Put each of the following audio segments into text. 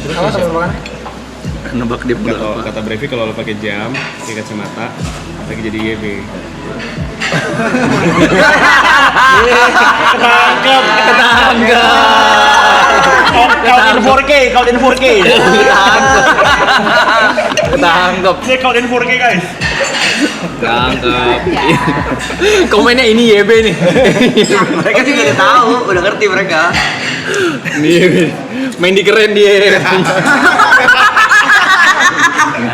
Terus apa teman-teman? Nebak dia berapa? Kata Brevi kalau lo pakai jam, pakai kacamata, lagi jadi YB. Ketangkep. Count in 4K. Ketangkep. Saya count in 4K guys. Ketangkep. Komennya ini YB nih. Mereka juga udah tahu, udah ngerti mereka. Nih, main di keren dia.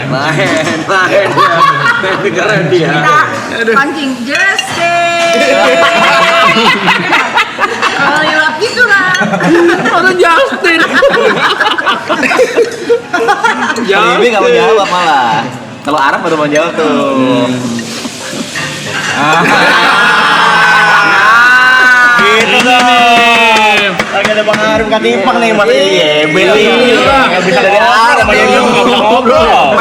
Main keren dia. Kita pancing Justin. Kalau lewat gitu lah. Orang Justin. Bibi nggak mau jawab malah. Kalau Arab baru mau jawab tuh. Gitu dong. Lagi ada Bang Arum Katipang nih Mas YB nih. Nggak bisa dari Arab sama YB ngobrol.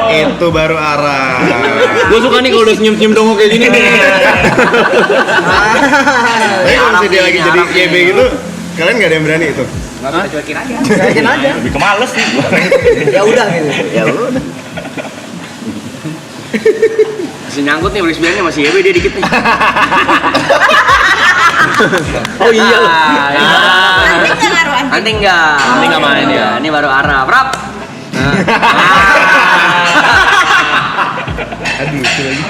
Itu baru arah. Gue suka nih kalau udah senyum-senyum dong kayak gini nih. Tapi kalau misalnya dia lagi jadi YB gitu, kalian nggak ada yang berani itu? Cuekin aja. Lebih ke males sih. Ya udah gitu. Ya udah. Masih nyangkut nih beli masih YB dia dikit nih. Oh iya loh. Nanti nggak ngaruh anjing. Nanti enggak main ya. Ini baru Arab. Rap. Aduh, itu lagi.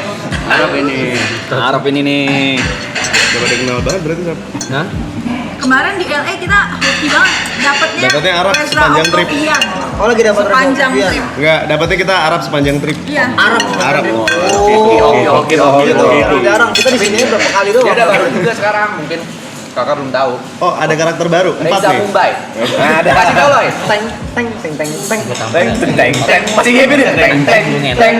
Arab ini nih. Gak pada kenal banget berarti Sab. Hah? Kemarin di LA kita hoki banget Dapatnya Arab Reza sepanjang trip. Octavian. Oh lagi dapat Sepanjang trip. Enggak, dapatnya kita Arab sepanjang trip. Iya. Arab. Oke. Jarang kita di sini berapa kali doang. Dia ada baru juga sekarang, mungkin kakak belum tahu. Oh, ada karakter baru. 4 Reza nih. Mumbai. Nah, ada kasih tau loh. Teng. Masih gitu nih. Teng.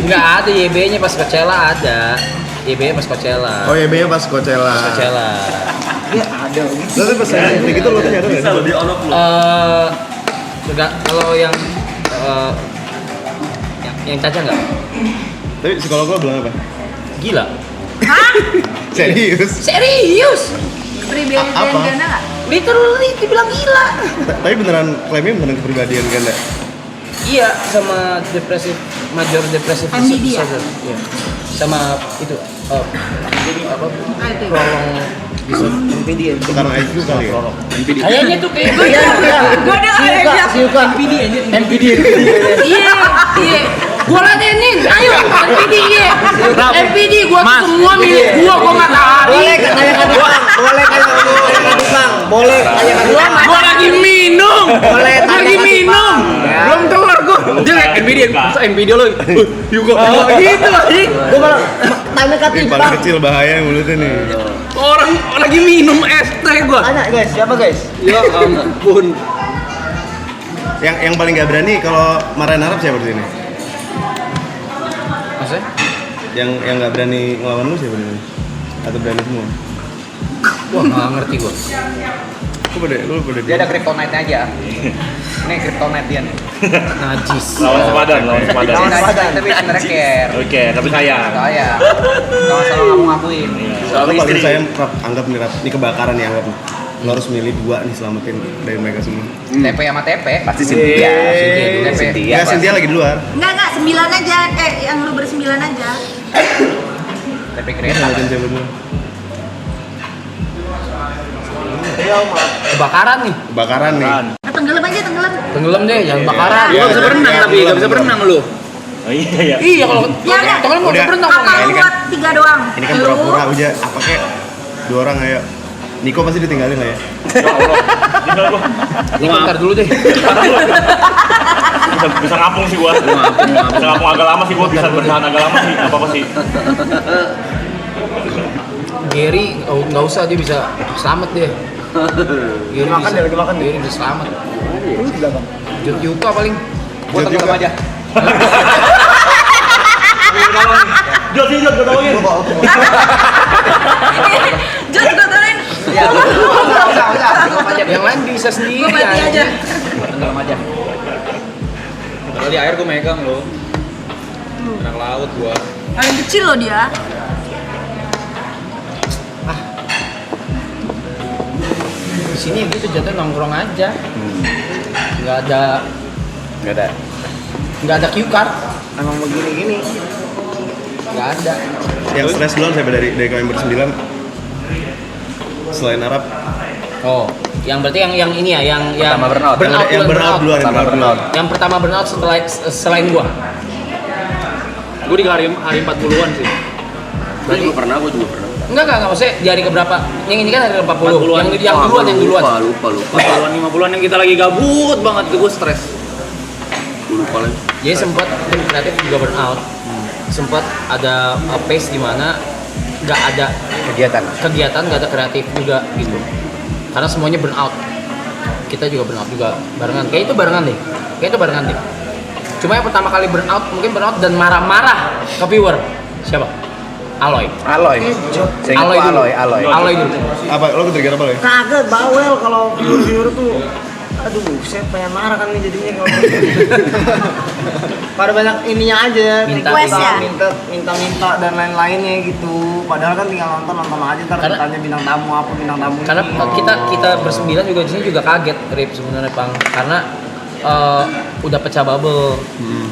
Enggak ada YB-nya pas Coachella ada. YB-nya pas Coachella. Oh, YB-nya pas Coachella. Coachella. Lalu pas kayak gitu lo tuh nyadar nggak? Bisa lo di on off lo. Enggak, kalau yang Caca enggak? Tapi psikolog lo bilang apa? Gila. Serius? Serius? Pribadi Apa? ganda nggak? Literally dibilang gila. Tapi beneran klaimnya beneran kepribadian ganda. Iya, sama major depresif MBD ya? disorder. Iya. Sama itu apa? itu. Prolong bisa MPD ya. Itu karena IQ kali ya? MPD. Kayaknya tuh kayak Gue ada yang bilang MPD aja. MPD. iya. Gua ladenin, ayo MPD iya. MPD gua tuh semua milik gua nggak tahu. Boleh kayak Gua lagi minum. Lagi minum. Belum keluar gua. Dia kayak MPD, masa MPD lo. Yuk kok. Gitu anjing. Gua malah tanya Ini paling kecil bahaya mulutnya nih. Orang lagi minum es teh gua. Tanya guys, siapa guys? Ya ampun. Yang paling gak berani kalau marahin Arab siapa di sini? Maksudnya? Yang gak berani ngelawan lu siapa di sini? Atau berani semua? Wah, nggak ngerti gua. Lu pada Dia ada kryptonite aja. Ini kryptonite dia nih. Najis. lawan sepadan. Tapi sebenarnya care. Oke, tapi sayang. Saya. Sama-sama nggak mau ngakuin. Lo paling sayang Rap, anggap nih Rap, ini kebakaran ya anggap nih. Lo harus milih 2 nih selamatin dari mereka semua. TP sama TP. Pasti Cynthia. TP. Ya, Cynthia lagi di luar. Enggak 9 aja. Yang lu bersembilan aja. TP Ini kereta. selamatin siapa dulu? Kebakaran nih. Kebakaran nih. Tenggelam aja, tenggelam. Tenggelam deh, jangan bakaran. Iya, Gua bisa berenang tapi tenggelam, gak bisa tenggelam. berenang lu. Oh iya. Iya kalau Ya udah. tenggelam gak bisa Udah. berenang. Apa ini lu kan- buat 3 doang? Ini kan pura-pura aja. Apa kayak 2 orang ayo. Niko pasti ditinggalin lah ya. Lu ntar dulu deh. Bisa ngapung sih gua. Bisa ngapung agak lama sih gua, bisa bertahan agak lama sih. Apa sih? Gary nggak usah, dia bisa selamat deh. Gary Makan bisa, dia, lagi makan dia. Gary bisa selamat. Jut Yuka paling. Gua tenggelam aja. Jod, gua tolongin. Jod, gue tolongin. Ya, usah. Tenggelam aja. Yang lain bisa sendiri. Gue mati aja. Tenggelam aja. Kalau di air gue megang loh. Anak laut gua. Paling kecil loh dia. Di sini gitu jatuh nongkrong aja. Nggak ada cue card. Emang begini-gini. Nggak ada. Yang stres duluan saya dari kalian ber-9 selain Arab. Oh, yang berarti yang ini ya, yang Pertama burnout. Yang burnout duluan. Yang pertama burnout selain gua. Gue di hari 40-an sih. Gue juga pernah. Enggak, maksudnya di hari keberapa? Yang ini kan hari 40. Yang duluan. Lupa. 40-an yang kita lagi gabut banget, gue stres. Lupa lagi. Jadi sempat tim kreatif juga burnout. Sempat ada pace di mana nggak ada kegiatan, nggak ada kreatif juga gitu. Karena semuanya burnout. Kita juga burnout juga barengan. Kayak itu barengan deh. Cuma yang pertama kali mungkin burnout dan marah-marah ke viewer. Siapa? Aloy. Aloy dulu. Apa lo ketrigger apa lo? Kagak bawel kalau viewer tuh. Aduh, saya pengen marah kan nih jadinya kalau pada banyak ininya aja, minta dan lain-lainnya gitu. Padahal kan tinggal nonton aja, ntar tanya bintang tamu apa bintang tamu. Karena kita bersembilan juga di sini juga kaget, Rip, sebenarnya Bang. Karena udah pecah bubble.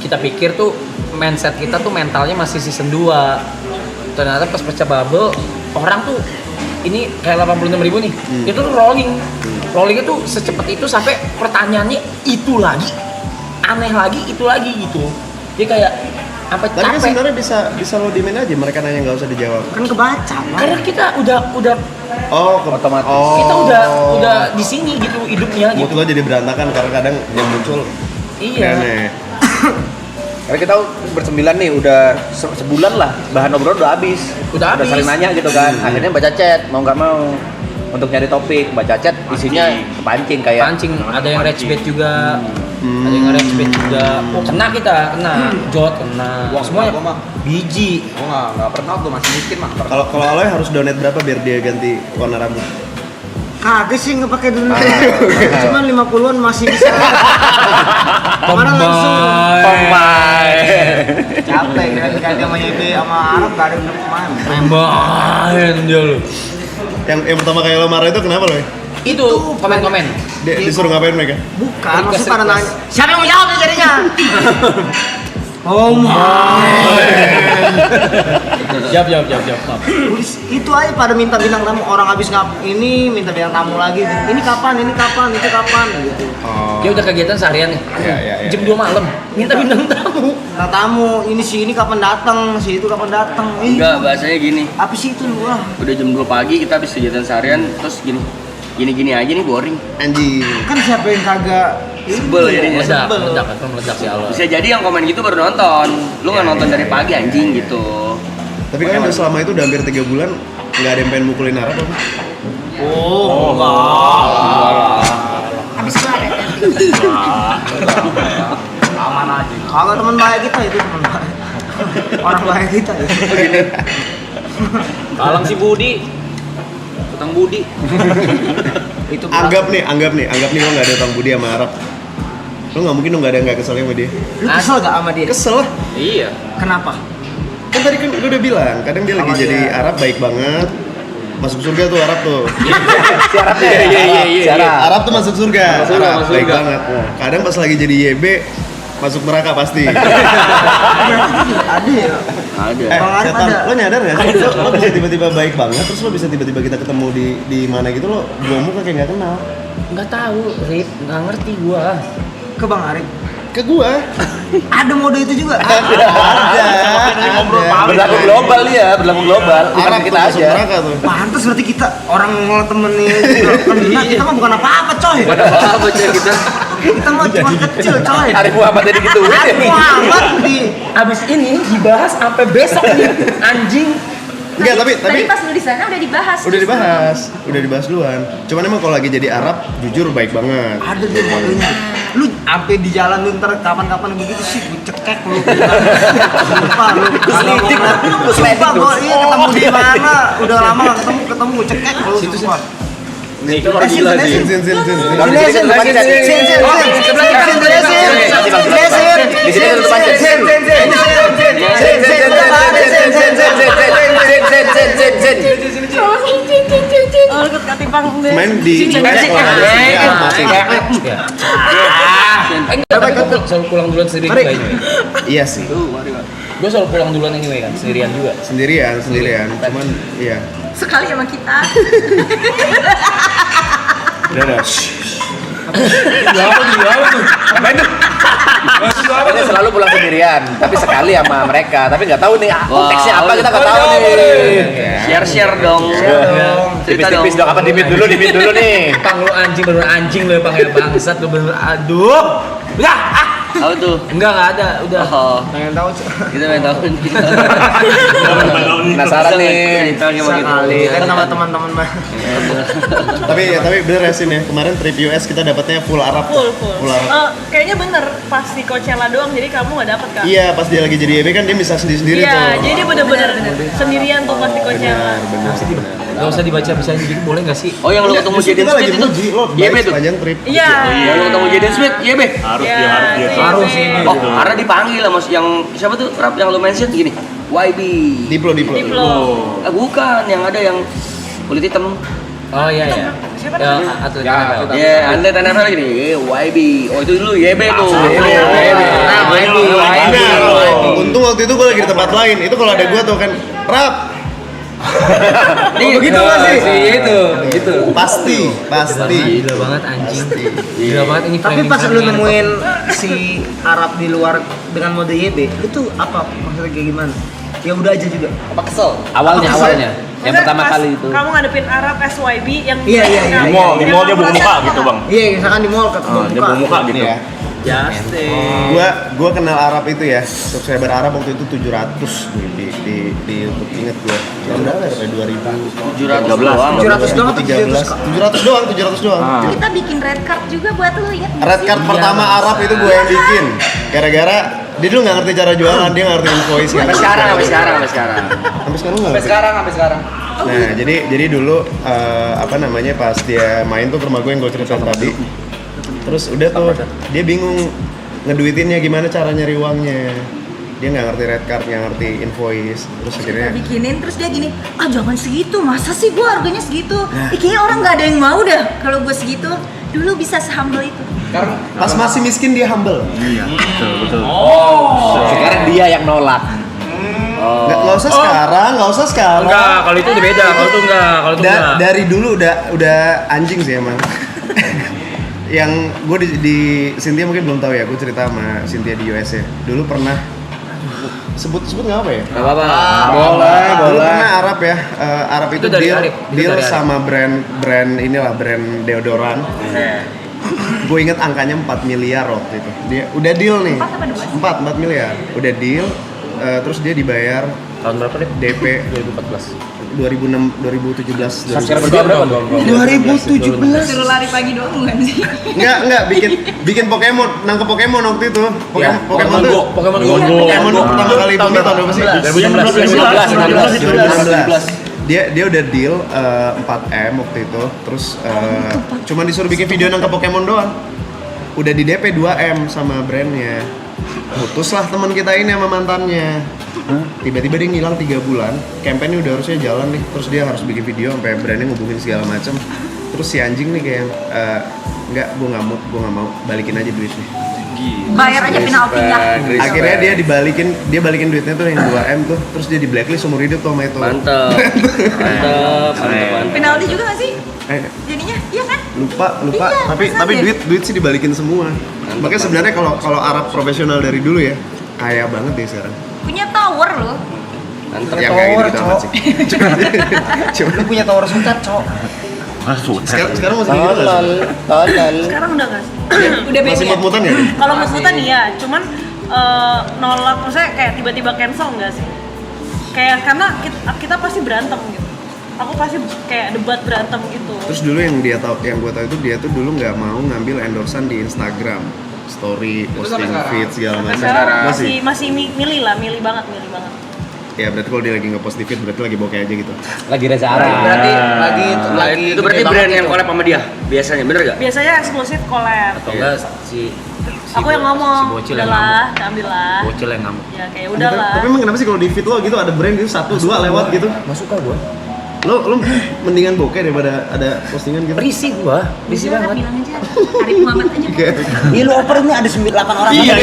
Kita pikir tuh mindset kita tuh mentalnya masih season 2. Ternyata pas pecah bubble, orang tuh ini kayak 86.000 nih. Itu tuh rollingnya tuh secepat itu sampai pertanyaannya itu lagi, aneh lagi, itu lagi gitu. Dia kayak apa capek. Tapi kan sebenarnya bisa lo dimin aja, mereka nanya nggak usah dijawab. Kan kebaca, karena kita udah otomatis. Kita udah di sini gitu hidupnya Mood gitu. lo jadi berantakan karena kadang yang muncul Iya. aneh. Karena kita bersembilan nih udah sebulan lah, bahan obrolan udah habis. Udah habis. Saling nanya gitu kan. Akhirnya baca chat, mau nggak mau. Untuk nyari topik, baca chat isinya kepancing kayak Pancing, ada yang rage bait juga. Ada yang rage bait juga. Oh, kena kita, Jot kena. Semuanya biji. Gue nggak pernah, gue masih miskin mah. Kalau Aloy harus donate berapa biar dia ganti warna rambut? kagak sih nggak pakai dulu. Cuman 50-an masih bisa. Kemarin langsung capek kan kayak sama YB sama Arab gak ada yang main. Main dia lu. Yang pertama kali lo marah itu kenapa lo? Itu komen-komen. Dia disuruh ngapain mereka? Bukan, maksudnya pada nanya siapa yang mau jawab nih jadinya? Oh my. Jawab. Itu aja pada minta bintang tamu, orang habis ini minta bintang tamu lagi. Ini kapan, itu kapan gitu. Dia udah kegiatan seharian nih. Iya. Jam 2 malam minta bintang tamu. Bintang tamu, ini kapan datang, si itu kapan datang. Enggak, bahasanya gini. Apa sih itu lu? Udah jam 2 pagi kita habis kegiatan seharian terus gini aja nih boring. Anjing. Kan siapa yang kagak Sebel jadinya. Meledak si Allah. Bisa jadi yang komen gitu baru nonton. Lu nggak nonton dari pagi anjing gitu. Tapi kan udah selama itu udah hampir 3 bulan nggak ada yang pengen mukulin Arab apa? Oh, Habis keluar nanti. aman aja. Kagak teman baik kita itu teman baik. Orang baik kita itu. Kalang si Budi. Utang Budi. Itu Anggap nih lo nggak ada utang budi sama Arab. Lo nggak mungkin lo nggak kesel sama dia. Lu kesel gak sama dia? Kesel lah. Iya. Kenapa? Kan tadi kan gue udah bilang, kadang dia lagi Sama jadi dia. Arab baik banget. Masuk surga tuh Arab tuh. Si Arabnya ya? Arab tuh masuk surga. Arab masuk baik surga. banget. Kadang pas lagi jadi YB masuk neraka pasti. Ada ya? Ada. Bang Arif Setan, ada. lo nyadar nggak sih? Lo bisa tiba-tiba baik banget, terus lo bisa tiba-tiba kita ketemu di mana gitu lo buang muka kayak nggak kenal. Enggak tahu, Rip, enggak ngerti gua. Ke Bang Arif. Ke gua. Ada mode itu juga. Ada. Berlaku global ya, berlaku global. Bukan Arab kita tuh masuk aja. neraka tuh. Pantes berarti kita orang mau temennya kena, kita mah bukan apa-apa coy. Apa aja kita? Kita mah cuma kecil coy. Arif Muhammad tadi gitu. Arif Muhammad di Abis ini dibahas sampai besok nih, anjing. Enggak, tapi Tadi pas lu di sana udah dibahas. udah dibahas duluan. Cuman emang kalau lagi jadi Arab, jujur baik banget. ada deh modenya. Lu sampai di jalan lu ntar kapan-kapan begitu sih gue cekek lu. Sumpah lu. Sumpah gua iya ketemu di mana? Udah lama gak ketemu gue cekek lu sumpah. Nih itu orang gila sih. Sin. Di di US kalau ada sendirian masih. Enggak, tapi gue selalu pulang duluan sendiri juga anyway. Iya sih. Gue selalu pulang duluan anyway kan, sendirian juga. Sendirian. Cuman iya. Sekali sama kita. Udah. Dia selalu pulang sendirian, tapi sekali sama mereka. Tapi nggak tahu nih konteksnya apa, kita nggak tahu nih. Share dong. Tipis-tipis dong, apa dimit dulu nih. Pang lu anjing bener anjing lu ya Pang ya bangsat lu bener aduh. Udah, Tahu tuh. enggak ada, udah. Oh, Pengen tahu kita main tahu. Penasaran nih. sekali kan sama teman-teman mah. Tapi bener ya Sin ya. Kemarin trip US kita dapatnya full Arab. Full. Arab. Kayaknya bener pas di Coachella doang, jadi kamu nggak dapet kan? Iya, pas dia lagi jadi EB kan dia bisa sendiri-sendiri tuh. Iya, jadi dia bener-bener sendirian tuh pas di Coachella. Gak usah dibaca bisa gitu boleh gak sih? Oh, yang lu ketemu Justru Jaden kita lagi Smith itu. muji lo Iya, baik betul. sepanjang trip. Iya. Yang lu ketemu Jaden Smith, iya, Be. Harus Iya, dia. Harus sih. Oh, karena dipanggil lah Mas yang siapa tuh rap yang lu mention gini. YB. Diplo. Diplo. Bukan, yang ada yang kulit hitam. Oh iya. Siapa Ya, namanya? atlet Ya, NFL. atlet. Ya, anda tanya lagi nih, YB. Oh, itu dulu YB tuh. Untung waktu itu gue lagi di tempat lain. Itu kalau ada gue tuh kan rap. Begitu masih? Itu. Pasti. Gila banget anjing. Gila banget ini Tapi framing pas lu kami. nemuin si Arab di luar dengan mode YB, itu apa maksudnya kayak gimana? Ya udah aja juga. Apa kesel? Awalnya. Yang Maksudnya pertama pas kali itu. Kamu ngadepin Arab SYB yang Iya. Di mall dia buka muka gitu bang. Iya, misalkan di mall ketemu Dia buka muka gitu. Ini ya. Gua kenal Arab itu ya. Subscriber Arab waktu itu 700 di untuk inget gua. Tahun berapa ya? 700 doang. 700 doang atau 700 doang. Kita bikin red card juga buat lu, ingat nggak Red sih? card pertama Arab itu gue yang bikin. Gara-gara dia dulu nggak ngerti cara jualan, dia nggak ngerti invoice. Sampai sekarang. Sampai sekarang nggak ngerti. Sampai sekarang. Nah, jadi dulu apa namanya pas dia main tuh ke rumah gue yang gue ceritain tadi. Terus udah tuh dia bingung ngeduitinnya gimana cara nyari uangnya. Dia nggak ngerti red card, nggak ngerti invoice. Terus akhirnya Bikinin terus dia gini, jangan segitu, masa sih gua harganya segitu? Kayaknya orang nggak ada yang mau dah kalau gua segitu. Dulu bisa se-humble itu. pas masih miskin dia humble. Betul. Sekarang dia yang nolak. Nggak usah sekarang. Enggak, kalau itu udah beda. Kalau itu enggak. Dari dulu udah anjing sih emang. Yang gue di Cynthia mungkin belum tahu ya, gue cerita sama Cynthia di US ya. Dulu pernah sebut nggak apa ya? Gak apa-apa. Dulu pernah Arab ya. Arab itu dari Arif. deal sama brand brand deodoran. Gue inget angkanya 4 miliar waktu itu. Dia udah deal nih. 4 miliar. Udah deal. Terus dia dibayar Tahun berapa deh? DP 2017. Subscriber gua berapa? 2017. Suruh lari pagi doang bukan sih? Enggak, bikin Pokemon, nangkep Pokemon waktu itu. Pokemon tuh. Pokemon Go. Pokemon pertama kali bumi tahun berapa sih? 2016. Dia udah deal 4M waktu itu. Terus cuma disuruh bikin video nangkep Pokemon doang. Udah di DP 2M sama brandnya. Putuslah teman kita ini sama mantannya. Tiba-tiba dia ngilang 3 bulan. Campaign udah harusnya jalan nih. Terus dia harus bikin video sampai brandnya ngubungin segala macam. Terus si anjing nih kayak enggak, gue nggak mau, balikin aja duitnya. Bayar aja penaltinya. Akhirnya dia balikin duitnya tuh yang 2M tuh. Terus dia di blacklist seumur hidup tuh sama itu. Mantep. Penalti juga nggak sih? Jadinya, iya kan? Lupa. Iya, Tapi masalahnya. duit sih dibalikin semua. Makanya sebenarnya kalau Arab profesional dari dulu ya, kaya banget deh sekarang. Punya tower loh. Yang kayak gitu amat sih. Cuma Lu punya tower suncat, Cok. sekarang masih gitu nggak sih? Sekarang udah nggak sih? Udah Masih beda. mut-mutan ya? Kalau mut-mutan iya, cuman nolak, maksudnya kayak tiba-tiba cancel nggak sih? Kayak karena kita pasti berantem gitu. Aku pasti kayak debat berantem gitu. Terus dulu yang gue tahu itu dia tuh dulu nggak mau ngambil endorsean di Instagram, story, posting feed segala macam. Sekarang Masih. masih milih banget. Ya berarti kalau dia lagi nggak post di feed berarti lagi bokeh aja gitu. Lagi Reza Arab. Berarti lagi Itu berarti brand yang collab sama dia biasanya, bener gak? Biasanya eksklusif collab. Atau enggak si Aku yang ngomong, si bocil yang udahlah, ambil lah. Bocil yang ngamuk. Ya kayak udahlah. Tapi emang kenapa sih kalau di feed lo gitu ada brand gitu 1, 2 lewat gitu? Nggak suka gua. Lo mendingan bokeh daripada ada postingan gitu. Risih banget. Bilang aja Arif Muhammad aja. Iya lu oper ini ada 8 orang. Iya.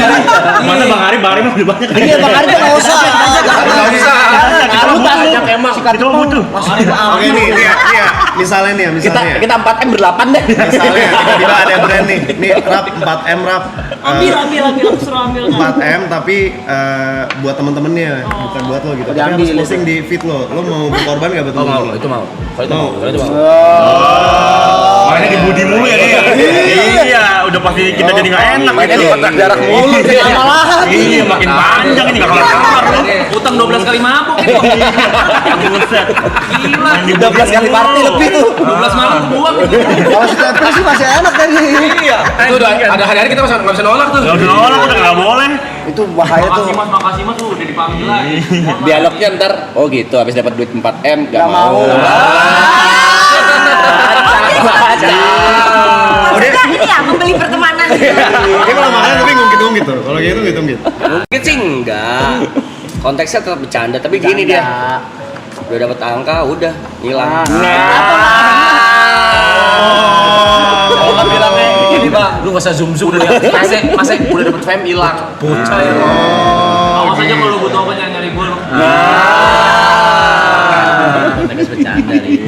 Mana Bang Ari mah udah banyak. Iya Bang Arif nggak usah. Nggak usah. Lu ajak emang. Kita mau tuh. Oke nih, misalnya. Kita 4M ber-8 deh. Misalnya tiba-tiba ada brand nih Rap 4M Rap. Ambil, aku suruh ambil kan. 4M tapi buat temen-temennya, bukan buat lo gitu. Tapi harus posting di feed lo. Lo mau berkorban nggak buat temen-temen lo? Itu mau. Kalau itu mau. Mainnya di budi mulu ya dia. Iya, udah pasti kita jadi nggak enak Mainnya gitu. di kontrak jarak mulu. Iya, makin panjang ini nggak kelar-kelar lo. Utang 12 kali mabuk itu. Buset. Gila. 13 kali party lebih tuh. 12 malam kebuang. Kalau stempel sih masih enak tadi. Iya. Itu udah ada hari-hari kita nggak bisa nolak tuh. Gak usah nolak, udah nggak boleh. Itu bahaya tuh. Makasih mas udah dipanggil lagi. Dialognya ntar, oh gitu, habis dapat duit 4M gak Nggak mau. Maksudnya ini ya membeli pertemanan. Dia kalau makan tapi ngungkit-ngungkit tuh. Kalau gitu ngungkit-ngungkit. Mungkin sih enggak. Konteksnya tetap bercanda, tapi gini dia. Udah dapat angka, udah hilang. Kalau nggak bilangnya Ini Bang, lu gak usah zoom lu ya. Masa udah dapet fame hilang. Bocah ya. Awas aja kalau butuh apa nyari gue lu. Tegas bercanda nih.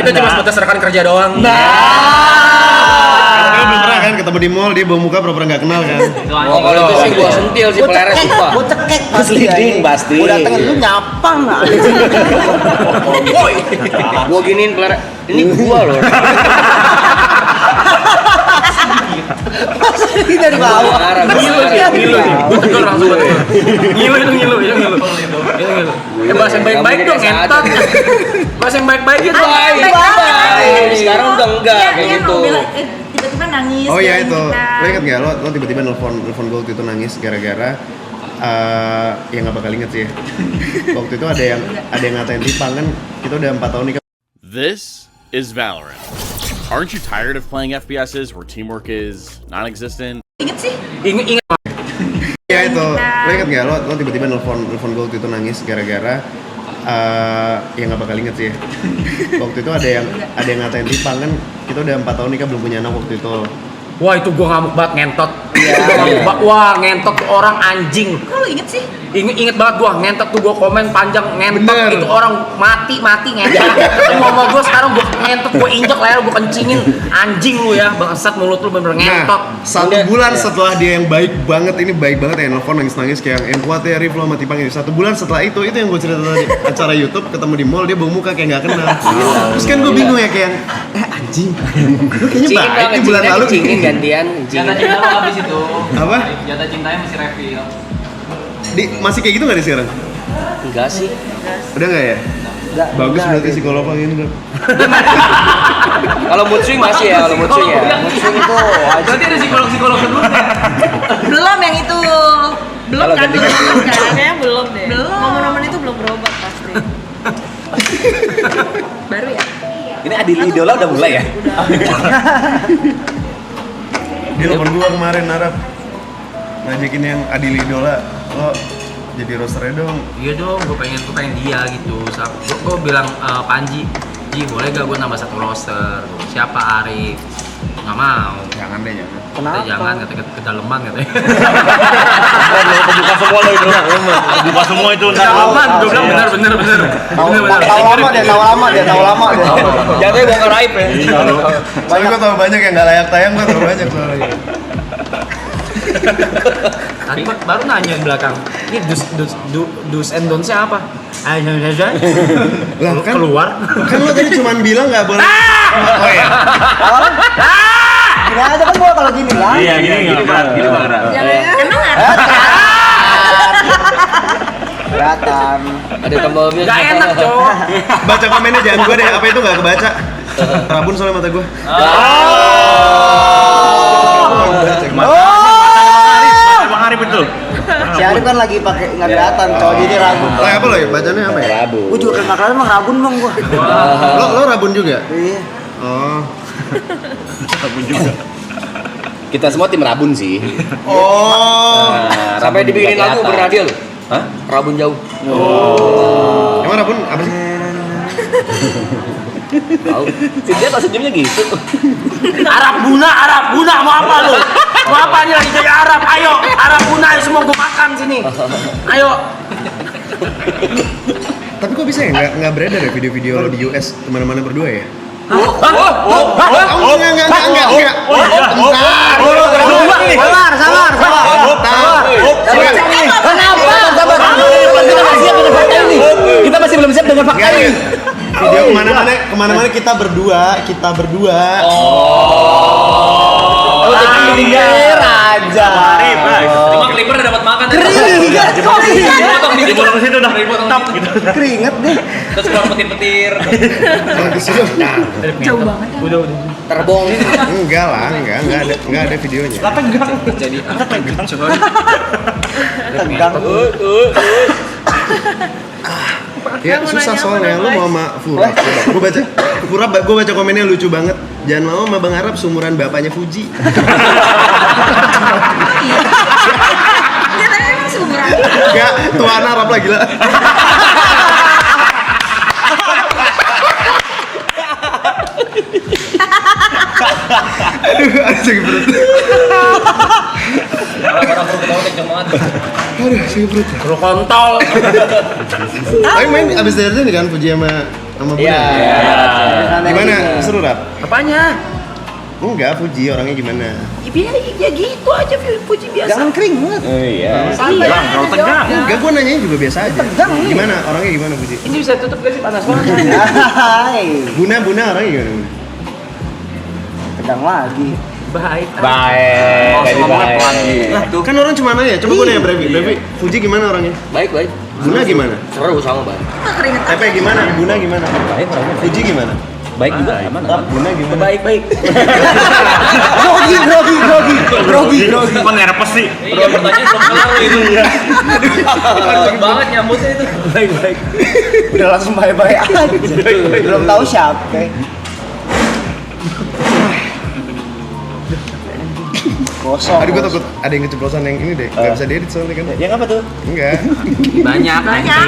kita cuma sebatas rekan kerja doang. Lo belum pernah kan ketemu di mall, dia bawa muka pura-pura nggak kenal kan? Oh kalau itu sih gua sentil sih peleres sumpah. Gue cekek pasti. Leading pasti. Gue datengin lu nyapa nggak? Woi. Gua giniin peleres. Ini gua loh. Ini dari bawah. Ngilu. Betul langsung. Ngilu. Bahasa yang baik-baik dong entot. Bahasa yang baik-baik itu. Sekarang udah enggak kayak gitu. Tiba-tiba nangis. Oh iya itu, kita. lo inget gak lo tiba-tiba nelfon gue waktu itu nangis gara-gara ya nggak bakal inget sih ya. Waktu itu ada yang ngatain Tipang kan, kita udah 4 tahun nikah. This is Valorant. Aren't you tired of playing FPSs where teamwork is non-existent? Ingat sih? Ingat. Iya itu, lo inget gak lo tiba-tiba nelfon gue waktu itu nangis gara-gara ya nggak bakal inget sih ya. Waktu itu ada yang ngatain Tipang kan, kita udah 4 tahun nikah belum punya anak waktu itu. Wah itu gua ngamuk banget ngentot. Wah ngentot tuh orang anjing. Kok lu inget sih? Inget banget gua ngentot tuh, gua komen panjang ngentot. Bener. Itu orang mati ngentot. Ketemu sama gua sekarang gua ngentot, gua injek leher, gua kencingin. Anjing lu ya, bangsat mulut lu bener-bener ngentot. Nah, 1 bulan setelah dia yang baik banget ya nelfon nangis-nangis kayak yang kuat ya Rif lo sama Tipang ini. 1 bulan setelah itu yang gue cerita tadi acara YouTube ketemu di mall, dia bawa muka kayak nggak kenal. Terus kan gue bingung ya kayak anjing, lu kayaknya baik di bulan lalu. Gantian. Jatah cinta lo habis itu. Apa? Jatah cintanya masih refill. Masih kayak gitu nggak di sekarang? Enggak sih. Udah nggak ya? Bagus berarti psikolog lo ini dok. Kalau mood swing masih ya, kalau mood swing ya. Mood swing itu Berarti ada psikolog sebelumnya. Belum yang itu. Belum Kalau kan? ganti-ganti. Belum kan? Kayaknya belum deh. Momen-momen itu belum berobat pasti. Baru ya? Ini Adili Idola udah mulai ya? Dia telepon gua kemarin Arab ngajakin yang Adili Idola, lo jadi rosternya dong. Iya dong, gue pengen dia gitu. Gue bilang Panji, Ji boleh gak gue nambah 1 roster? Siapa Arif? Nggak mau. Jangan deh jangan. Kenapa? Jangan, katanya kedalaman katanya. Kebuka semua lo itu. Kebuka semua itu ntar. Kedalaman, gue bilang bener. Tahu lama deh. Jatuhnya bongkar aib ya. Soalnya gua tau banyak yang nggak layak tayang, gua tau banyak soalnya. Tadi baru nanya di belakang, ini dus and don'ts-nya apa? Lah kan Keluar. Kan lo tadi cuma bilang nggak boleh. Oh iya. Gini aja kan gua kalau gini lah. Iya gini berat. Emang ada? Kelihatan. Ada tombolnya. Gak enak cowok. Baca komennya jangan gua deh, apa itu nggak kebaca. Rabun soalnya mata gua. Bang Arif itu. Si Arif kan lagi pakai nggak kelihatan, cowok jadi rabun. Lah apa lo ya? Bacanya apa ya? Rabu. Gua juga nggak kelihatan, emang rabun bang gua. Lo rabun juga? Iya. Oh. Rabun juga. Kita semua tim Rabun sih. Oh. Sampai dibikinin lagu kelihatan. bernadil. Hah? Rabun jauh. Emang rabun apa sih? Tahu. Si dia kok senyumnya gitu. Arab Buna, mau apa lu? Mau apa nih lagi jadi Arab? Ayo, Arab Buna semua gua makan sini. Ayo. Tapi kok bisa ya nggak beredar ya video-video lo di US kemana-mana berdua ya? Sabar. Kita masih belum siap dengan fakta ini. Video kemana-mana kita berdua. Oh, jadi raja. Cuma Clipper udah dapat makan. Dipotong ke situ dah. Keringet deh. Terus kurang petir-petir. Jauh banget. Udah. Terbong. Enggak ada videonya. Tegang. Ya susah soalnya lu mau sama Fura. Gue baca komennya lucu banget. Jangan mau sama Bang Arab seumuran bapaknya Fuji. Dia tadi emang seumuran. Enggak, tuan Arab lah gila. Aduh, sakit perut. Orang-orang ketawa kenceng banget. Aduh, sakit perut. Perlu kontol. Tapi main abis dari sini kan Fuji sama Bunda. Iya. Gimana? Seru Rap? Apanya? Enggak, Fuji orangnya gimana? Ya gitu aja Puji biasa. Jangan keringet. Oh iya. Tegang, kalau tegang. Enggak, gue nanyanya juga biasa aja. Gimana? Orangnya gimana Fuji? Ini bisa tutup gak sih, panas banget. Hai. Buna orangnya gimana? Buna? Tegang lagi. Baik. Baik. Lah, kan orang cuma nanya. Coba gue nanya Brevi. Fuji gimana orangnya? Baik. Buna gimana? Seru sama Bang. Keringetan. Tepe gimana? Buna gimana? Baik orangnya. Fuji gimana? Baik juga, aman. Buna gimana? Baik. Grogi. Kok nervous sih? Iya, pertanyaan belum kelar itu. Cepet banget nyambutnya itu. Baik. Udah langsung bye-bye aja. Belum tahu siapa. Kosong. Aduh, gue takut ada yang keceplosan yang ini deh. Gak bisa diedit soalnya kan. Yang apa tuh? Enggak. Banyak.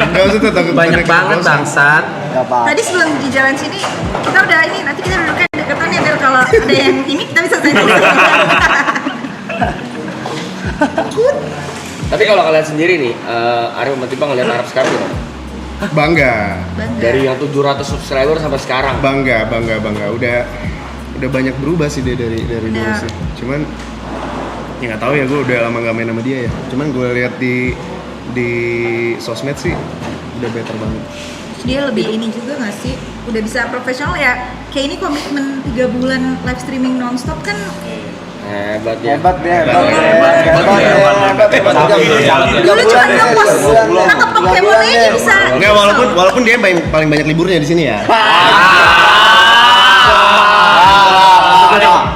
Enggak usah tuh, takut Banyak ada banget keceplosan. bangsat. Gak apa. Tadi sebelum di jalan sini kita udah ini, nanti kita duduknya deketan ya biar kalau ada yang ini kita bisa selfie. Tapi kalau kalian sendiri nih, Arif sama Tipa ngeliat Arab sekarang gimana? Bangga. Dari yang 700 subscriber sampai sekarang. Bangga. Udah banyak berubah sih dia dari dulu sih. Cuman ya nggak tahu ya, gue udah lama nggak main sama dia ya. Cuman gue lihat di sosmed sih udah better banget. Dia lebih ini juga nggak sih? Udah bisa profesional ya. Kayak ini komitmen 3 bulan live streaming nonstop kan. Hebat ya. Hebat deh. Dulu cuma ngepost nangkep Pokemon aja bisa. Enggak, walaupun dia paling banyak liburnya di sini ya.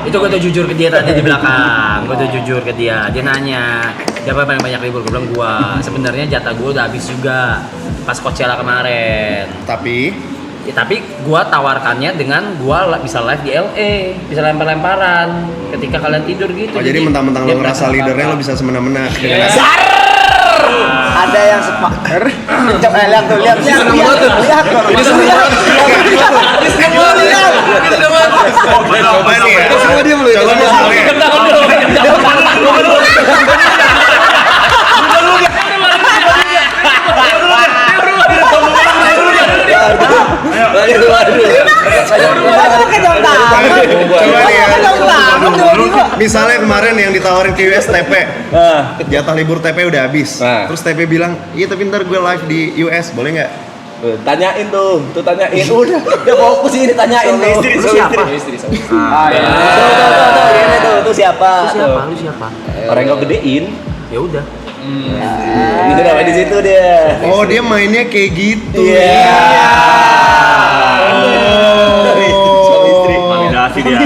Itu gue tuh jujur ke dia tadi di belakang. Gue tuh jujur ke dia. Dia nanya, siapa paling banyak libur? Gue bilang gua. Sebenarnya jatah gue udah habis juga pas Coachella kemarin. Tapi Gua tawarkannya dengan gua bisa live di LA, bisa lempar-lemparan ketika kalian tidur gitu. oh jadi mentang-mentang lo ngerasa leadernya lo bisa semena-mena dengan Ada yang sepak. Lihat tuh. Coba nih ya. Coba dia mulai. Coba nih ya. Misalnya kemarin yang ditawarin ke US TP, jatah libur TP udah habis. Terus TP bilang, iya tapi ntar gue live di US, boleh nggak? Tanyain tuh tanyain. Udah fokus ini tanyain tuh. Istri. Tuh siapa? Lu siapa? Orang yang kau gedein. Ya udah. Gitu namanya di situ dia. Oh dia mainnya kayak gitu. Iya. Suami istri. Validasi dia.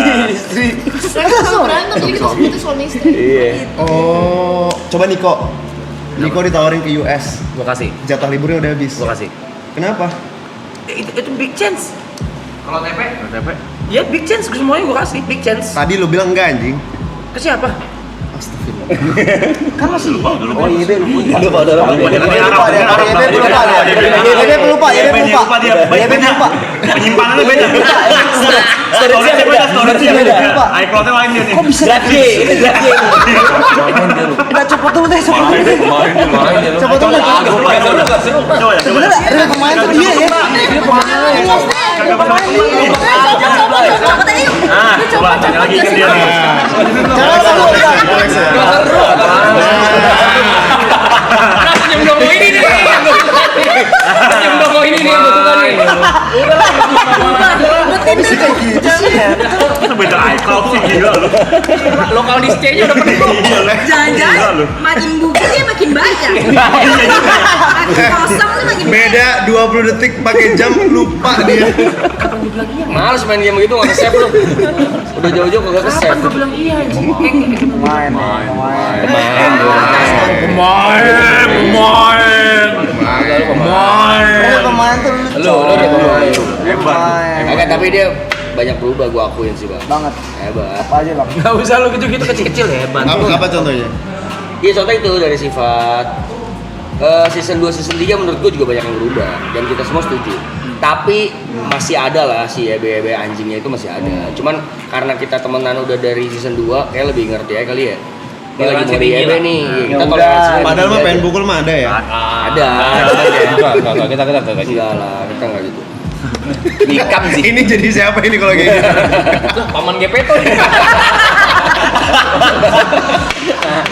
Berantem jadi kita sebut itu suami istri. Iya. Oh, coba Niko ditawarin ke US, Gua kasih. jatah liburnya udah habis. Gua kasih. Kenapa? Itu big chance. Kalau TP? Ya big chance, semuanya gua kasih big chance. Tadi lu bilang enggak anjing. Ke siapa? Kan masih Lupa. Oh iya, Be, lupa. lupa dia. Penyimpanannya beda. Storage-nya beda. iCloud-nya lain dia nih. Kok bisa udah cepet dulu deh, cepet dulu. Cepet dulu. Coba ya. Sebenarnya ada pemain tuh dia ya. Coba tanya lagi ke dia nih. Senyum dongko ini nih. Senyum dongko ini nih yang gue suka nih. Itu beda iCloud sih gila lu. Lokal disknya udah penuh. Jangan-jangan makin buku dia makin banyak. Makin kosong tuh makin Beda 20 detik pakai jam lupa dia. Males main game gitu, nggak ke-save lu. Udah jauh-jauh kagak ke-save. Gue bilang iya anjing. Pemain. Pemain tuh Lu udah pemain. pemain. Agak tapi dia banyak berubah, gua akuin sih bang. Banget. Hebat. Apa aja bang? Nggak usah lu gitu-gitu kecil-kecil hebat. Apa contohnya? Iya contoh itu dari sifat season 2, season 3 menurut gue juga banyak yang berubah dan kita semua setuju. Tapi masih ada lah si EB anjingnya itu masih ada. Cuman karena kita temenan udah dari season 2 kayak lebih ngerti ya kali ya. Ini lagi mau di EB nih. Kita toleransi. Padahal mah pengen pukul mah ada ya. Ada. Enggak, kita Enggak lah, kita enggak gitu. Nikam sih. Ini jadi siapa ini kalau kayak gitu? Paman Gepeto nih.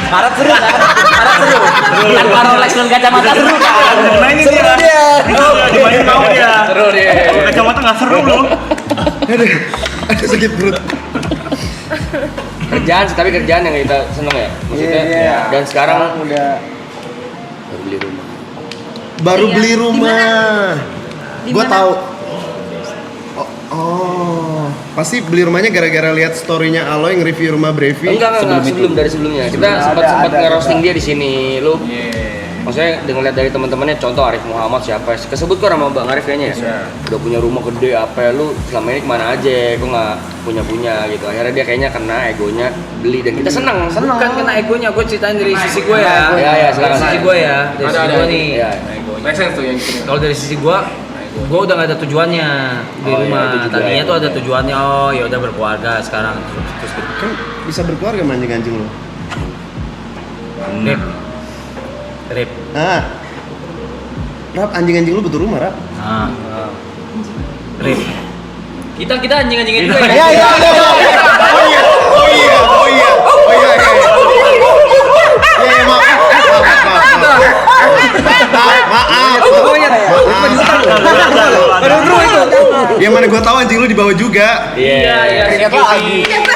Harap seru. Tanpa Rolex dan kacamata seru kan. Mainin dia. Dimainin mau dia. Seru dia. Kalau kacamata nggak seru loh. Ada sakit perut. Kerjaan sih, tapi kerjaan yang kita seneng ya. Maksudnya Iya. dan sekarang udah baru beli rumah. Baru Iya. beli rumah. Di Gue mana? tahu. Oh, pasti beli rumahnya gara-gara lihat story-nya Aloy nge-review rumah Brevi. Enggak, dari sebelumnya. Kita sempat nge-roasting dia di sini. Lu maksudnya dengan lihat dari teman-temannya, contoh Arif Muhammad siapa kesebut kok sama Bang Arif kayaknya ya. Udah punya rumah gede apa ya, lu selama ini kemana aja, kok nggak punya gitu. Akhirnya dia kayaknya kena egonya beli dan kita senang. Bukan kena egonya, gue ceritain dari sisi gue ya. Ya, silakan. Dari sisi gue ya. Dari sisi gue nih. Ya. Make sense tuh yang gini. Kalau dari sisi gue udah nggak ada tujuannya di Oh, iya, rumah. itu juga Tadinya ya. tuh ada tujuannya, oh ya udah berkeluarga sekarang terus gitu. Kan bisa berkeluarga sama anjing-anjing lo. Rip. Ah. Rap, anjing-anjing lu butuh rumah, Rap. Nah. Rip. Kita anjing-anjingin juga ya. Iya. Oh iya. Maaf. Oh iya. Yang mana gua tahu anjing lu dibawa juga. Iya. Ya pas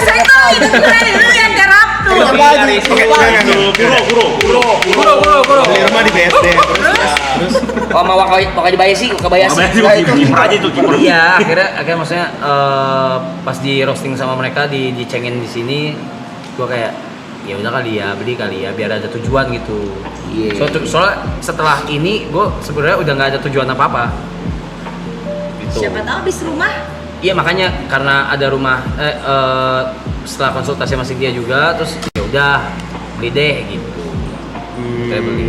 saya tahu itu keren lu yang garap tuh. Kuro. Beli rumah di BSD terus Oh, sama Wakabayashi. Kiper aja tuh kiper. Iya, akhirnya maksudnya pas di roasting sama mereka dicengin di sini, gua kayak ya udah kali ya beli kali ya biar ada tujuan gitu. Iya. Soalnya setelah ini gue sebenarnya udah nggak ada tujuan apa-apa. Gitu. Siapa tahu habis rumah. Iya makanya karena ada rumah setelah konsultasi sama Cynthia juga terus ya udah beli deh gitu. Kayak beli.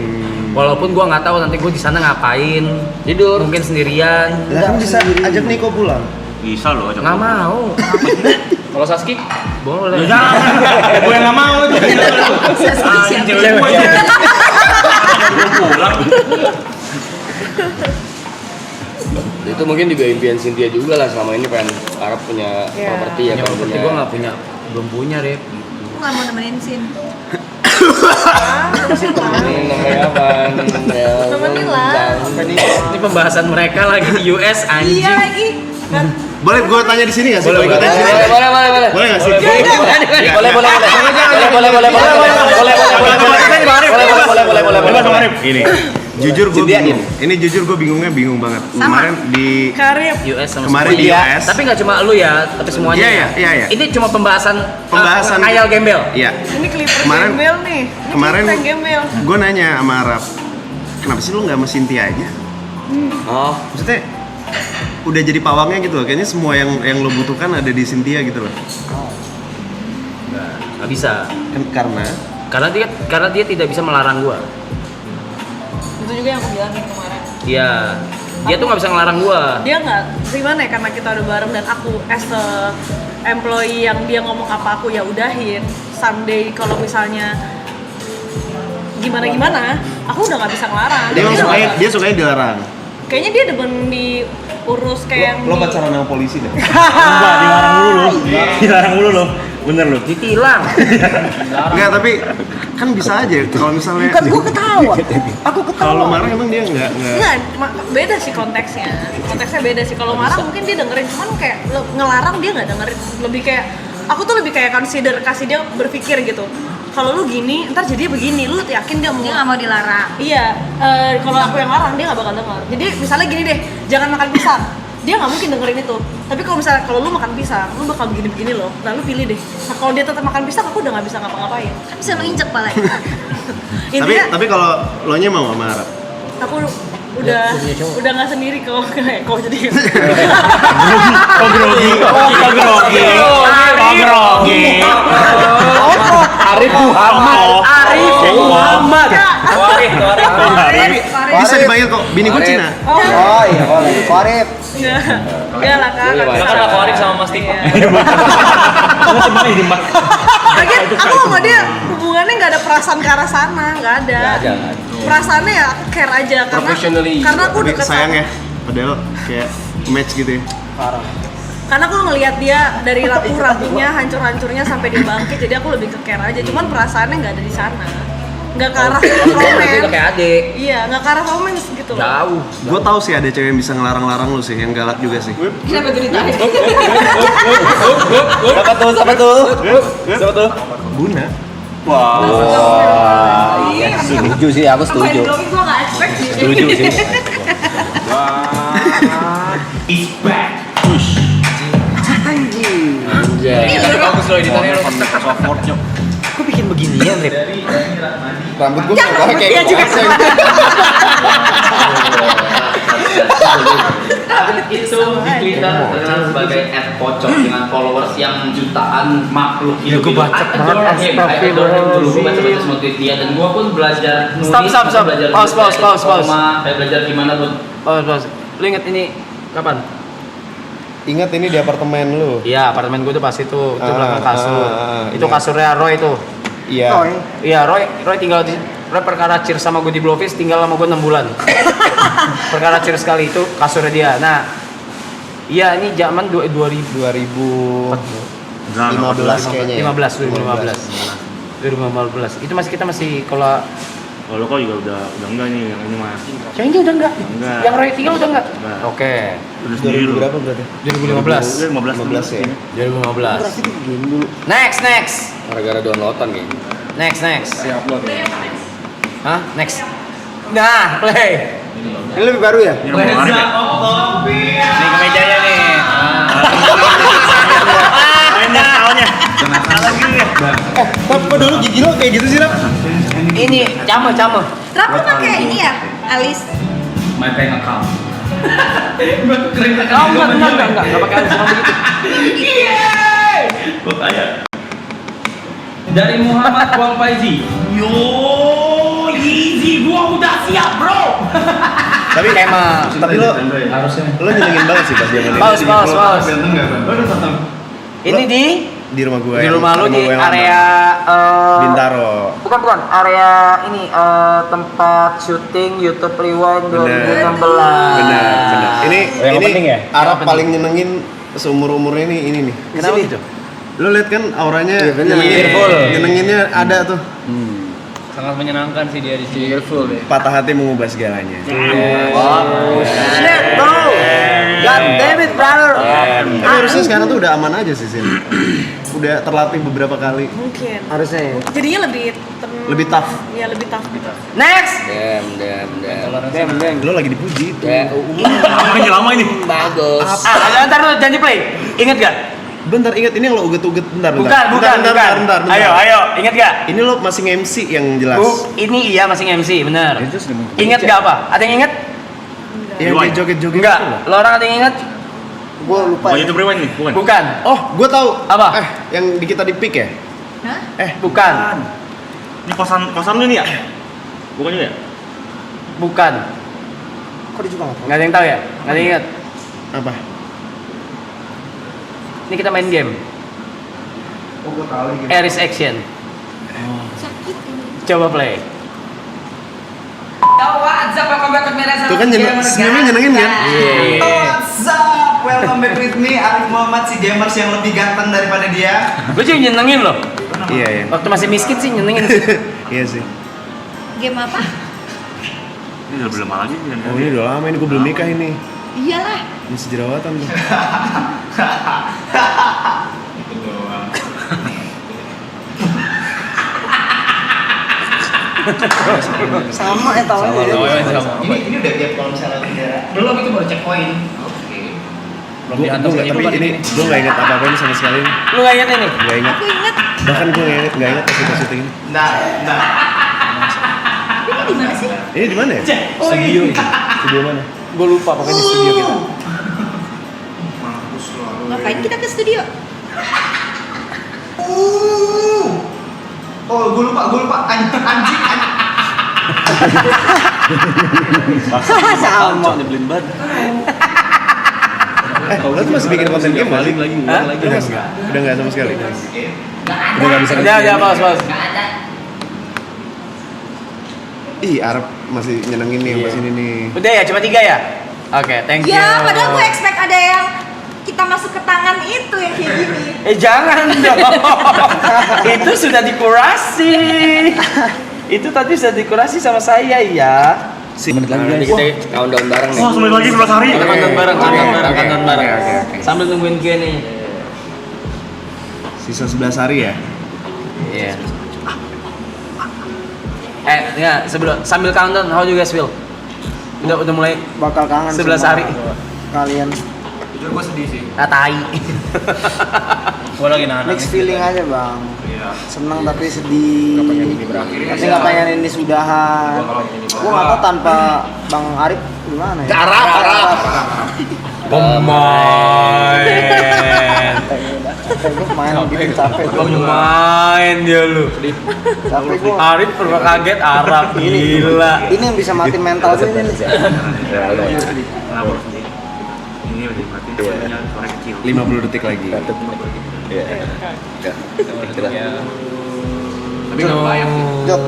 Walaupun gue nggak tahu nanti gue di sana ngapain. Tidur. Mungkin sendirian. lah kan bisa ajak Niko pulang. Bisa loh. Nggak mau. Kalau Saski? Boleh. Jangan. Gue yang nggak mau. Anjing cewek gue. Gue pulang. Itu mungkin juga impian Cynthia juga lah selama ini pengen Arab punya properti ya, Ya, pengen seperti punya. gue nggak punya, belum punya Rip. Aku nggak mau nemenin Sin. Ini namanya apa? Temenin lah. Ini pembahasan mereka lagi di US anjing. Iya lagi. Kan Boleh gue tanya di sini nggak sih? Boleh, Boleh gue tanya di sini. Boleh. Boleh nggak sih? Boleh. Ini. Jujur gue Cynthia, bingung. Ini jujur gue bingung banget. Kemarin di Karib. US sama kemarin semua. di US. Tapi nggak cuma lu ya, tapi semuanya. Iya. Ini cuma pembahasan ngayal gembel. Iya. Ini Clippers Kemarin- gembel nih. Ini kemarin- Clippers gembel. Gue nanya sama Arab, kenapa sih lu nggak sama Cynthia aja? Oh, Maksudnya udah jadi pawangnya gitu loh. Kayaknya semua yang lo butuhkan ada di Cynthia gitu loh. Nggak bisa. Karena Karena dia tidak bisa melarang gua. Itu juga yang aku bilangin kemarin. Iya. Dia tuh nggak bisa ngelarang gua. Dia nggak, gimana ya, karena kita udah bareng dan aku as a employee yang dia ngomong apa aku ya udahin. Someday kalau misalnya gimana, aku udah nggak bisa ngelarang. Dia sukanya dilarang. Kayaknya dia demen diurus kayak Lo pacaran sama polisi deh. Enggak, dilarang mulu lo. Bener lo. Ditilang. Enggak, tapi kan bisa aja kalau misalnya Bukan gue ketawa, aku ketawa. kalau lo marah emang dia enggak. Enggak, beda sih konteksnya. Konteksnya beda sih. Kalau marah mungkin dia dengerin, cuman kayak ngelarang dia nggak dengerin. Lebih kayak aku tuh lebih kayak consider, kasih dia berpikir gitu. Kalau lu gini, ntar jadi begini. Lu yakin dia nggak mau dilarang? Iya. Kalau aku yang larang dia nggak bakal denger. Jadi misalnya gini deh, jangan makan pisang. Dia nggak mungkin dengerin itu. Tapi kalau misalnya kalau lu makan pisang, lu bakal begini-begini loh. Nah lu pilih deh. Nah, kalau dia tetap makan pisang, aku udah nggak bisa ngapa-ngapain. Kan bisa lu injek paling. Tapi kalau lo nya mau sama Arab. Aku udah nggak sendiri kok jadi Kok grogi. Arif Muhammad. Bisa dipanggil kok, bini gue Cina. Oh iya boleh. Korip. enggak lah kak Kan aku Arif sama Mas Tipa. Lagian aku sama dia hubungannya nggak ada perasaan ke arah sana, nggak ada. Perasaannya ya aku care aja karena aku deket Sayang sama. ya, padahal kayak match gitu ya. Karena aku ngelihat dia dari rapuh-rapuhnya, hancur-hancurnya sampai dia bangkit, jadi aku lebih ke care aja. Cuman perasaannya nggak ada di sana, nggak ke arah romance. Udah kayak adik. Iya, nggak ke arah romance gitu loh. Jauh. Gue tahu sih ada cewek yang bisa ngelarang-larang lu sih, yang galak juga sih. Kenapa ceritain? Siapa tuh? Buna. Iya, setuju sih, aku setuju. Gue nggak expect sih. Setuju sih. Is back. Anjay. Bagus loh editannya lo. Kok bikin beginian, Rip? Rambut gue kayak juga sih. Itu di Twitter terkenal sebagai @pocong dengan followers yang jutaan makhluk hidup. gue baca banget, Dulu gue baca semua tweet dia dan gue pun belajar nulis. Stop. Belajar Pause. Kayak belajar gimana tuh. Pause. Lu inget ini kapan? Ingat ini di apartemen lu. Iya, apartemen gue tuh pas itu belakang kasur. Itu iya. kasurnya Roy tuh. Iya. Iya, Roy tinggal di perkara cheers sama gue di Blowfish, tinggal sama gue 6 bulan. Perkara cheers sekali itu kasurnya dia. Nah, iya ini zaman 2015 kayaknya. 2015. Itu kita masih kalau Kalau kok juga udah enggak nih yang ini mas. yang ini udah enggak? Enggak. Yang Roy tinggal udah enggak? Enggak. Oke. Udah sendiri lu. Berapa berarti? 2015. 15 ya. 2015. Next. Gara-gara downloadan kayaknya. Next. Hah? Next. Nah, play. Ini lebih baru ya? Ini mau Arif ya? Nih kemejanya nih. Mainnya soalnya. Kok dulu gigi lo kayak gitu sih, Rap? Ini cama. Rap lu pakai ini ya, alis. My bank account. Oh, enggak pakai alis sama begitu. Gue kaya. Dari Muhammad Wang Faizi. Yo, easy, gua udah siap, bro. Tapi lo Harusnya. nyenengin banget sih pas dia main. Pause. Ini di Di rumah gue. di rumah lu di area Bintaro. bukan area ini tempat syuting YouTube Rewind 2016. Benar. Ini penting ya? Arab paling nyenengin seumur-umurnya ini nih. Kenapa gitu? Lo lihat kan auranya Cheerful. nyenenginnya ada tuh. Sangat menyenangkan sih dia di sini. Cheerful ya. Patah hati mengubah segalanya. Shit, bro. God damn it, brother. Tapi harusnya sekarang tuh udah aman aja sih, Sin. Udah terlatih beberapa kali. Mungkin. Harusnya ya. Jadinya lebih tough. Iya, lebih tough gitu. Next. Damn. Lo lagi dipuji itu. Ya, Lama ini. bagus. Ntar lu janji play. Ingat gak? Bentar, ingat ini yang lo uget-uget. Bentar. Bukan. Ayo, ingat gak? Ini lo masih MC yang jelas. Ini iya masih MC, bener. Ingat gak apa? Ada yang ingat? Yang kayak joget-joget Enggak. itu loh. Lo orang ada yang ingat? Gue lupa. Bukan YouTube Rewind nih, bukan. Bukan. Oh, gue tahu. Apa? Yang di kita di pick ya? Bukan. Ini kosan lu nih ya? Bukan juga ya? Bukan. Kok dia juga Nggak ada yang tahu ya? Nggak ada yang ingat? Apa? Ini kita main game. Oh, gue tahu lagi. Aries Action. Sakit ini. Coba play. Tuh kan senyumnya nyenengin kan? What's up? Welcome back with me, Arif Muhammad, si gamers yang lebih ganteng daripada dia. Gue juga nyenengin loh. Iya. Waktu masih miskin sih nyenengin sih. Iya sih. Game apa? Ini udah lama lagi kan? Oh ini udah lama ini gue belum nikah ini. Iyalah. Masih jerawatan tuh. Sama ya tahu Sama. Ini udah tiap kalau misalnya udah. Belum, itu baru checkpoint. Gue tapi ini gue nggak ingat apa-apa ini sama sekali. Lu nggak ingat ini? Nggak ingat. Aku inget. Bahkan gue nggak ingat pas syuting ini. Nah. Ini di mana sih? Ini di mana ya? Studio ini. Studio mana? Gue lupa pokoknya studio kita. Ngapain kita ke studio? Oh, gue lupa. Anjing. Sama. Nyebelin banget. Lo tuh masih bikin konten game nggak sih? Udah nggak sama sekali. Udah nggak bisa. Udah, pas. Ih, Arab masih nyenengin nih yang pas ini nih. Udah ya, cuma 3 ya? Oke, thank you. Ya, padahal gue expect ada yang kita masuk ke tangan itu yang kayak gini. Jangan dong. Itu sudah dikurasi. Itu tadi sudah dikurasi sama saya ya. Menit lagi guys. Kita countdown bareng nih. Wah, semenit lagi 11 hari. Countdown bareng. Oke. Sambil nungguin Q nih. Sisa 11 hari ya? Iya. Ya, sambil countdown, how do you guys feel? Udah mulai Bakal kangen 11 sama hari. Kalian. Jujur gue sedih sih. Tai. Gue lagi nahan. Mixed feeling aja, Bang. Seneng tapi sedih. Tapi nggak pengen ini sudahan. Gue nggak tahu tanpa Bang Arif gimana ya. Arab. Pemain. Gue main bikin capek. Pemain dia lu. Capek gue. Arif pernah kaget Arab gila. Ini yang bisa mati mental gue ini. Ini udah mati suara kecil. 50 detik lagi. Tapi nggak kebayang sih. Jok.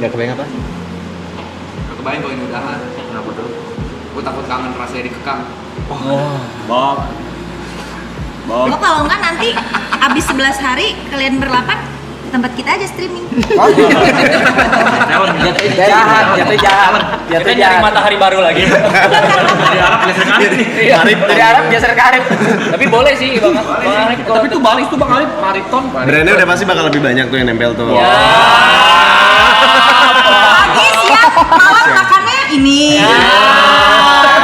Gak kebayang apa? Nggak kebayang kalau ini udahan. Kenapa tuh? Gue takut kangen rasanya dikekang. Bob. Lo kalau enggak nanti abis 11 hari kalian berlapan di tempat kita aja streaming. Jatuh jahat. Matahari baru lagi. Dari Arab geser ke Arif nih. Dari Arab geser ke Arif. Tapi boleh sih Bang Arif. Tapi itu balik tuh Bang Arif, Mariton. Brandnya udah pasti bakal lebih banyak tuh yang nempel tuh. Pagi siang malam makannya ini.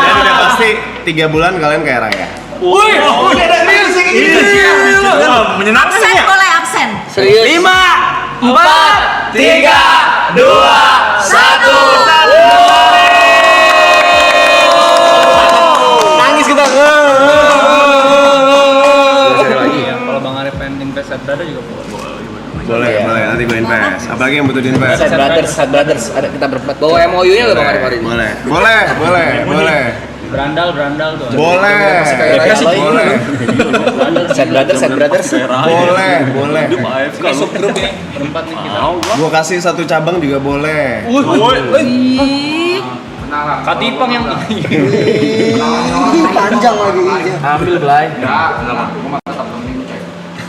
Dan udah pasti 3 bulan kalian kayak Raya. Wih, Menyenangkan Absen ya? boleh absen. Serius. 5, 4, 3, 2, 1. Nangis kita. Kalau Bang Arif pengen invest at Brother juga boleh. Boleh, nanti gue invest. Apalagi yang butuh di invest. Sad brothers, ada kita berempat. Bawa MOU-nya nggak Bang Arif hari ini? Boleh. Berandal tuh. Boleh. Sad brothers. Boleh. Ini subgrup ini berempat nih kita. Gua kasih 1 cabang juga boleh. Ih, Katipang yang Panjang lagi. Ambil Blay.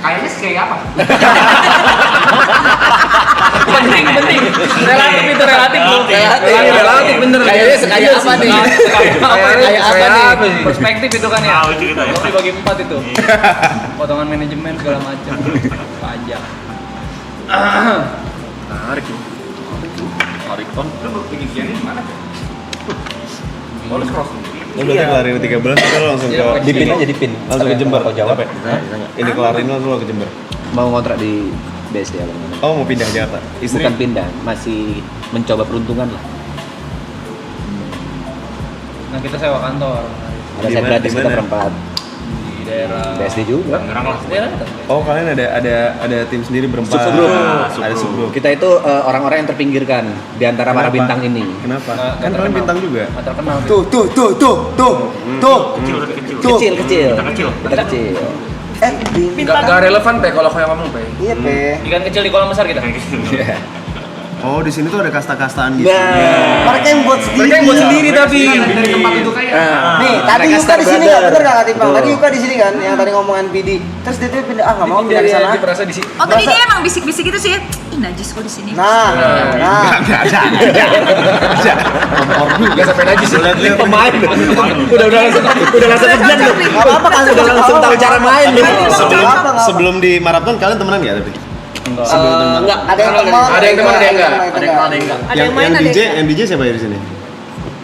Kayaknya sih kayak apa? Penting. Relatif itu relatif lu. Relatif bener. Kayaknya sekaya apa nih? Kayak apa nih? perspektif itu kan ya. Tahu itu kita ya. Kalau dibagi 4 itu. Potongan manajemen segala macam. Pajak. Menarik. Mariton. Lu bikin kian ini mana? Boleh cross. Lu berarti kelarin 13 itu lo langsung ke Dipin aja dipin. langsung ke Jember. Jawab. Ini kelarin langsung ke Jember. Mau ngontrak di BSD ya Bang. Oh, mau pindah Jakarta. Istri. Bukan pindah, masih mencoba peruntungan lah. Nah kita sewa kantor. Ada saya gratis kita berempat. daerah. BSD juga. Tangerang lah. Daerah. Oh, kalian ada tim sendiri berempat. Subgroup. Ada subgroup. Kita itu orang-orang yang terpinggirkan di antara para Kenapa? bintang ini. Kenapa? Nggak Kan kalian bintang juga. Nggak terkenal. Tuh. Kecil udah kecil. Kecil. Kita kecil. Kita kecil. Nggak relevan Pe kalau kayak ngomong Pe. Iya, Pe. Ikan kecil di kolam besar kita. Oh, di sini tuh ada kasta-kastaan gitu. Mereka yang buat sendiri. Mereka yang buat sendiri tapi. Dari tempat itu kayak. Nih, tadi Yuka di sini nggak bener nggak Timpang? Tadi Yuka di sini kan, yang tadi ngomongan PD. Terus dia tuh pindah, nggak mau pindah ke sana. Merasa di sini. Oh tadi dia emang bisik-bisik gitu sih. Ih najis kok di sini. Nah. Enggak ada. Gak sampai najis lihat pemain. Udah langsung kebian lu. Nggak apa-apa kan? Udah langsung tahu cara main lu. Sebelum di maraton kalian temenan nggak tapi? Enggak, Ada yang teman, Ada yang teman, ada yang enggak. Ada yang main, ada Yang DJ siapa ya di sini?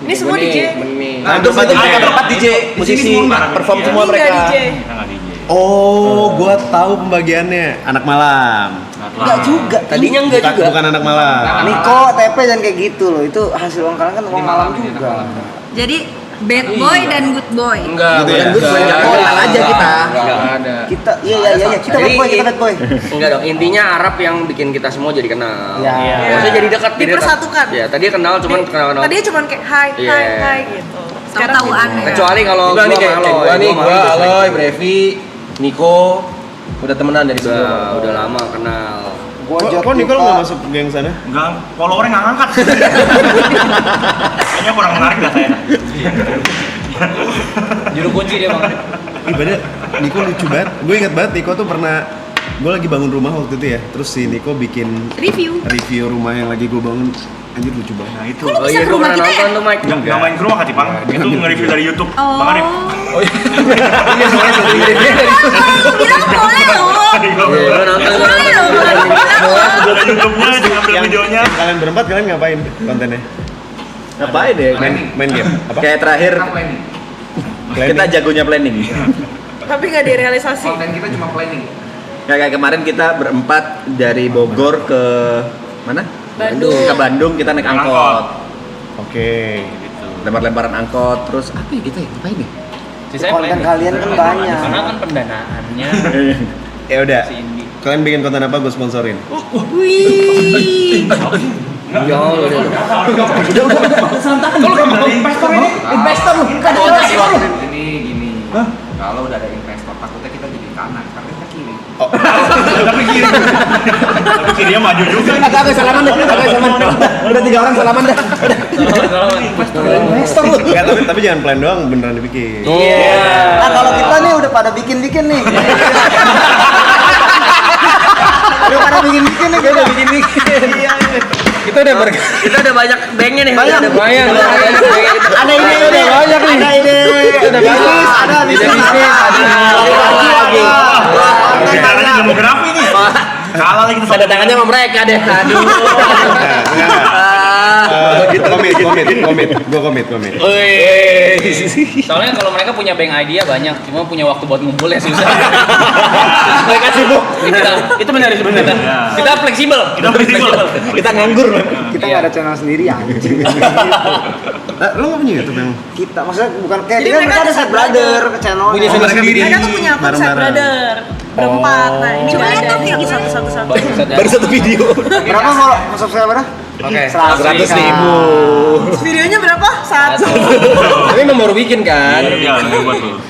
Ini semua DJ. Nah, itu mereka berempat DJ, musisi, perform semua Ini nggak mereka. DJ. Enggak DJ. Oh, gua tahu pembagiannya. Anak malam. Enggak juga. tadinya enggak juga. Bukan anak malam. Niko, TP dan kayak gitu loh. Itu hasil uang kalian kan uang malam juga. Jadi bad boy dan good boy. Enggak, Gitu ya? Gue cuma kenal aja kita. Enggak ada. Kita iya kita bad boy, kita bad boy. Enggak dong, intinya Arab yang bikin kita semua jadi kenal. Ya. Maksudnya jadi dekat, jadi dekat. Dipersatukan. Ya, tadi kenal cuman kenal. Tadinya cuma kayak hai Iya. gitu. Tahu-tahu aneh. Kecuali kalau Gua nih gua kayak sama Aloy. gua nih, Gua sama gua Aloy. Aloy, Brevi, Niko udah temenan dari sebelum. Udah lama kenal. Kok Nicole nggak masuk geng sana? Enggak, followernya nggak ngangkat. Kayaknya kurang menarik dah saya. Juru kunci dia bang. Ibadah Niko lucu banget. Gue inget banget Niko tuh pernah, gue lagi bangun rumah waktu itu ya. Terus si Niko bikin review rumah yang lagi gue bangun. Anjir lucu banget. Nah itu. Kok lu bisa ke rumah kita ya? Tuh, Mike. Nggak main ke rumah kan Tipang? Itu nge-review dari YouTube. Bang Arif. Oh lu bilang boleh loh. Gua nonton. Boleh loh. Ada YouTube-nya, diambil videonya. Kalian berempat kalian ngapain kontennya? Ngapain deh? Main game? Apa? Kayak terakhir kita jagonya planning. Tapi nggak direalisasi. kita cuma planning. Kayak kemarin kita berempat dari Bogor ke mana? Bandung. Ke Bandung kita naik angkot. Oke. Lempar-lemparan angkot, terus apa ya kita ya? Ngapain nih? Sisanya Konten planning. kalian kan banyak. Karena kan pendanaannya Ya udah. si Indi. Kalian bikin konten apa gue sponsorin? Wih. Ya udah. Kalau investor ini, investor lu kan ini gini. Kalau udah ada investor takutnya kita jadi kanan, tapi kita kiri. Tapi kiri. Tapi kirinya maju juga. Agak salaman deh, udah 3 orang salaman dah. Investor lu. Enggak, tapi jangan plan doang, beneran dibikin. Nah kalau kita nih udah pada bikin nih. Udah pada bikin nih, udah bikin. Iya. Kita udah Kita udah banyak banknya nih. Banyak. Ada lumayan. Ada ide, banyak nih. Ada ide. Udah bisnis, ada bisnis. lagi. Bicaranya demografi nih. Kalah lagi Tanda tangannya sama mereka deh. Aduh. Komit. Soalnya kalau mereka punya bank idea banyak, cuma punya waktu buat ngumpul ya susah. Mereka sibuk. Itu benar sebenarnya. Kita fleksibel. Kita nganggur. Kita nggak ada channel sendiri anjing. Lo nggak punya YouTube emang? Kita maksudnya bukan kayak Jadi kita mereka ada ada set brother ke channel. Punya channel sendiri. Mereka tuh punya akun Set Bareng-bareng. Brother berempat. Nah ini Coba nggak lihat ada. dong, kayak Ini gimana? satu. Baru satu video. Berapa kalau subscriber? Oke. 100.000. Videonya berapa? 1. Tapi memang baru bikin kan. Iya, buat lu.